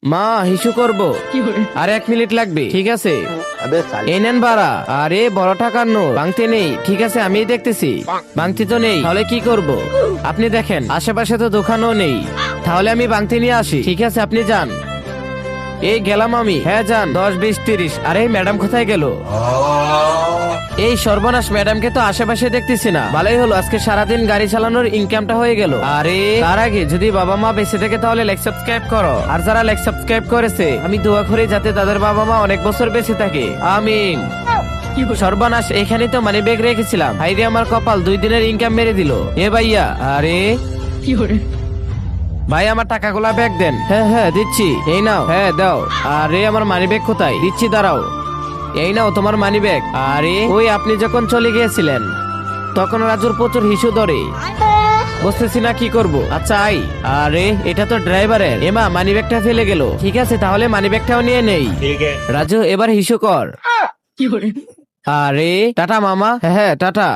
মা হিসু করব। আর 1 মিনিট লাগবে, ঠিক আছে? এই নেন ভাড়া। আরে বড় টাকার নোট ভাঙতে নেই, ঠিক আছে আমি দেখতেছি। ভাঙতে তো নেই, তাহলে কি করব? আপনি দেখেন আশেপাশে তো দোকানও নেই, তাহলে আমি ভাঙতে নিয়ে আসি। ঠিক আছে আপনি যান। এই গেলাম আমি। হ্যাঁ যান, 10, 20, 30। আরে ম্যাডাম কোথায় গেল? এই সর্বনাশ, ম্যাডামকে তো আশেপাশে দেখতেছি না। ভালোই হলো, আজকে সারাদিন গাড়ি চালানোর ইনকামটা হয়ে গেল। আরে তার আগে যদি বাবা মা বেঁচে থাকে তাহলে লাইক সাবস্ক্রাইব করো। আর যারা লাইক সাবস্ক্রাইব করেছে আমি দোয়া করি যাতে তাদের বাবা মা অনেক বছর বেঁচে থাকে, আমিন। সর্বনাশ, এখানে তো মানি ব্যাগ রেখেছিলাম। হাইরে আমার কপাল, 2 দিনের ইনকাম মেরে দিল। এ ভাইয়া, আরে ভাই আমার টাকাগুলা ব্যাগ দেন। হ্যাঁ হ্যাঁ দিচ্ছি, এই নাও। হ্যাঁ দাও। আরে আমার মানি ব্যাগ কোথায়? দিচ্ছি, দাঁড়াও। এই নাও তোমার মানি ব্যাগ। আরে ওই আপনি যখন চলে গিয়েছিলেন তখন রাজুর প্রচুর হিসু ধরে, বুঝতেছি না কি করব। আচ্ছা আই। আরে এটা তো ড্রাইভারের। এমা মানি ব্যাগটা ফেলে গেল। ঠিক আছে তাহলে মানি ব্যাগটাও নিয়ে নেই। রাজু এবার হিসু কর। আরে টাটা মামা। হ্যাঁ হ্যাঁ টাটা।